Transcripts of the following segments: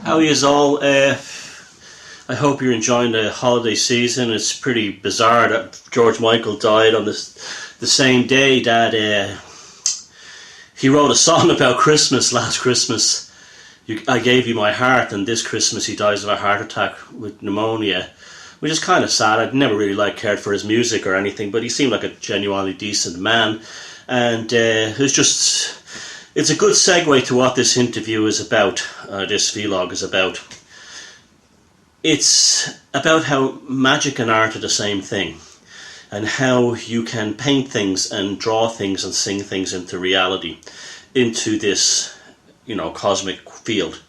How is all? I hope you're enjoying the holiday season. It's pretty bizarre that George Michael died on the same day that he wrote a song about Christmas last Christmas. I gave you my heart, and this Christmas he dies of a heart attack with pneumonia, which is kind of sad. I'd never really cared for his music or anything, but he seemed like a genuinely decent man, and it's a good segue to what this interview is about, this vlog is about. It's about how magic and art are the same thing, and how you can paint things and draw things and sing things into reality, into this, cosmic field.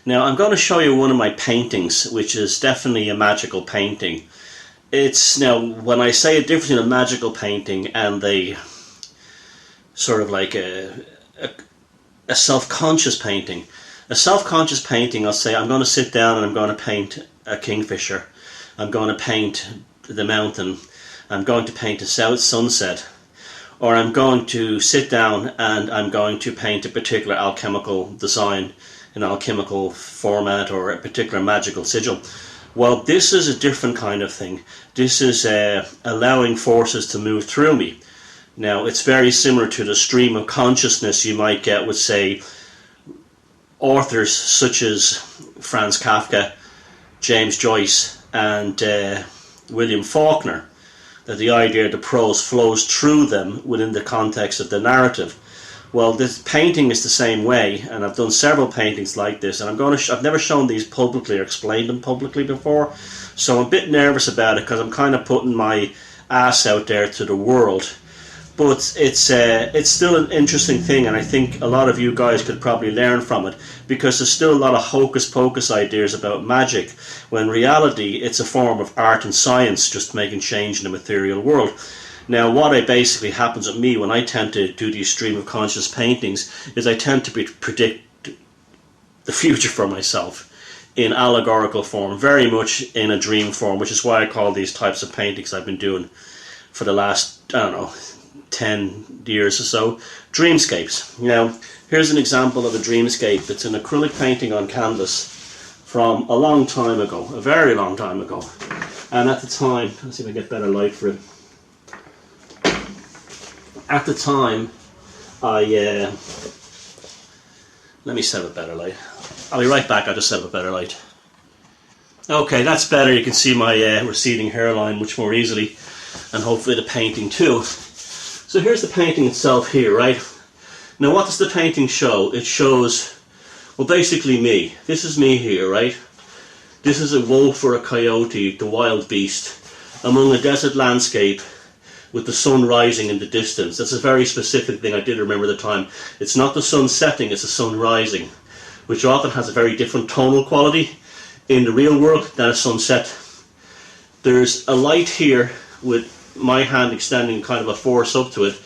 Now, I'm going to show you one of my paintings, which is definitely a magical painting. When I say a difference in a magical painting and a sort of like a self-conscious painting. A self-conscious painting, I'll say, I'm going to sit down and I'm going to paint a kingfisher. I'm going to paint the mountain. I'm going to paint a sunset. Or I'm going to sit down and I'm going to paint a particular alchemical design, an alchemical format, or a particular magical sigil. Well, this is a different kind of thing. This is allowing forces to move through me. Now, it's very similar to the stream of consciousness you might get with, say, authors such as Franz Kafka, James Joyce, and William Faulkner, that the idea the prose flows through them within the context of the narrative. Well, this painting is the same way, and I've done several paintings like this, and I've never shown these publicly or explained them publicly before, so I'm a bit nervous about it because I'm kind of putting my ass out there to the world. But it's still an interesting thing, and I think a lot of you guys could probably learn from it, because there's still a lot of hocus pocus ideas about magic, when in reality it's a form of art and science just making change in the material world. Now, what basically happens with me when I tend to do these stream of conscious paintings is I tend to predict the future for myself in allegorical form, very much in a dream form, which is why I call these types of paintings I've been doing for the last, 10 years or so, dreamscapes. Now, here's an example of a dreamscape. It's an acrylic painting on canvas from a long time ago, a very long time ago. And at the time, let's see if I get better light for it. At the time, let me set up a better light. I'll be right back, I'll just set up a better light. Okay, that's better. You can see my receding hairline much more easily, and hopefully the painting too. So here's the painting itself here, right? Now, what does the painting show? It shows, well, basically me. This is me here, right? This is a wolf or a coyote, the wild beast, among a desert landscape with the sun rising in the distance. That's a very specific thing I did remember at the time. It's not the sun setting, it's the sun rising, which often has a very different tonal quality in the real world than a sunset. There's a light here with my hand extending kind of a force up to it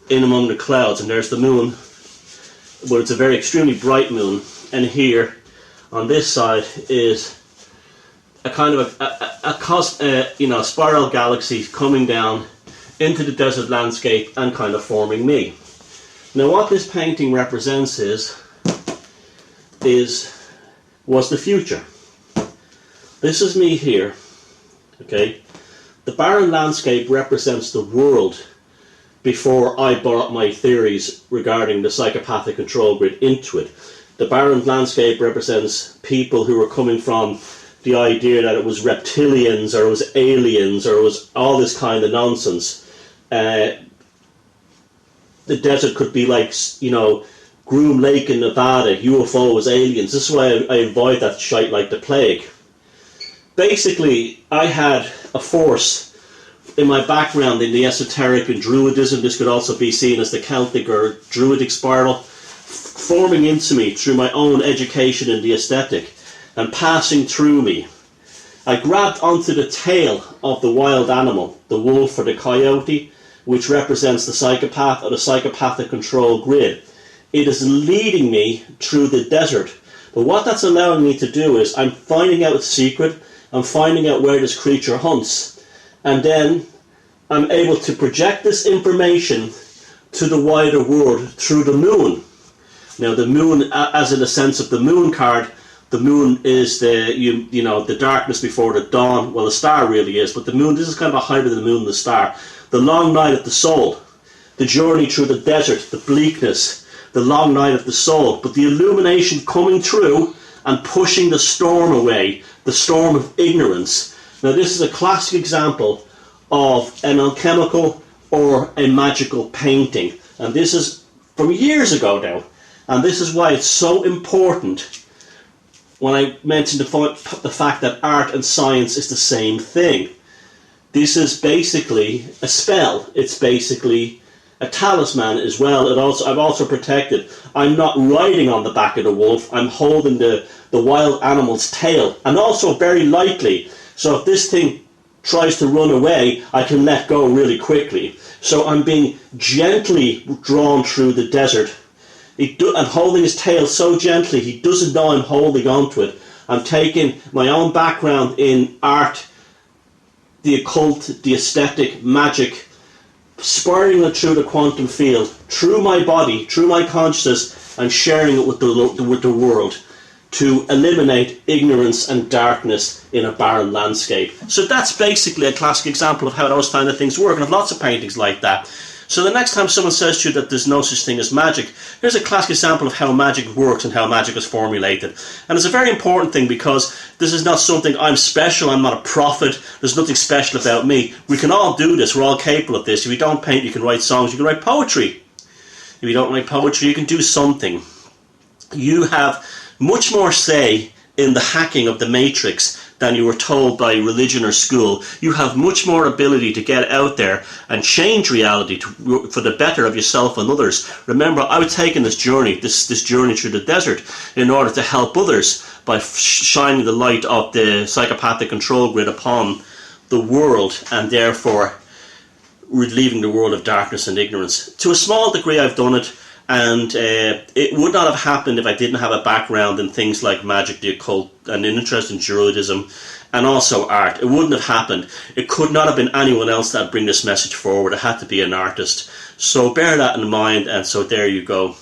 in among the clouds, and there's the moon, but it's a very extremely bright moon, and here on this side is a kind of a spiral galaxy coming down into the desert landscape and kind of forming me. Now, what this painting represents was the future. This is me here, okay? The barren landscape represents the world before I brought my theories regarding the psychopathic control grid into it. The barren landscape represents people who were coming from the idea that it was reptilians or it was aliens or it was all this kind of nonsense. The desert could be like, Groom Lake in Nevada, UFOs, aliens. This is why I avoid that shite like the plague. Basically, I had a force in my background in the esoteric and Druidism. This could also be seen as the Celtic or Druidic spiral, forming into me through my own education in the aesthetic and passing through me. I grabbed onto the tail of the wild animal, the wolf or the coyote, which represents the psychopath or the psychopathic control grid. It is leading me through the desert. But what that's allowing me to do is I'm finding out its secret, I'm finding out where this creature hunts, and then I'm able to project this information to the wider world through the moon. Now, the moon, as in the sense of the moon card, the moon is the darkness before the dawn. Well, the star really is, but the moon, this is kind of a hybrid of the moon and the star. The long night of the soul, the journey through the desert, the bleakness, the long night of the soul, but the illumination coming through and pushing the storm away, the storm of ignorance. Now this is a classic example of an alchemical or a magical painting, and this is from years ago now, and this is why it's so important when I mentioned the fact that art and science is the same thing. This is basically a spell. It's basically a talisman as well. I've also protected. I'm not riding on the back of the wolf. I'm holding the wild animal's tail, and also very lightly. So if this thing tries to run away, I can let go really quickly. So I'm being gently drawn through the desert. And holding his tail so gently, he doesn't know I'm holding onto it. I'm taking my own background in art, the occult, the aesthetic, magic, spiraling it through the quantum field, through my body, through my consciousness, and sharing it with the world to eliminate ignorance and darkness in a barren landscape. So that's basically a classic example of how those kind of things work, and I have lots of paintings like that. So the next time someone says to you that there's no such thing as magic, here's a classic example of how magic works and how magic is formulated. And it's a very important thing, because this is not something I'm special, I'm not a prophet, there's nothing special about me. We can all do this, we're all capable of this. If you don't paint, you can write songs, you can write poetry. If you don't write poetry, you can do something. You have much more say in the hacking of the matrix than you were told by religion or school. You have much more ability to get out there and change reality for the better of yourself and others. Remember, I was taking this journey through the desert in order to help others by shining the light of the psychopathic control grid upon the world, and therefore relieving the world of darkness and ignorance. To a small degree I've done it, and it would not have happened if I didn't have a background in things like magic, the occult, and an interest in Druidism, and also art. It wouldn't have happened. It could not have been anyone else that would bring this message forward. It had to be an artist. So bear that in mind, and so there you go.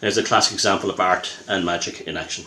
There's a classic example of art and magic in action.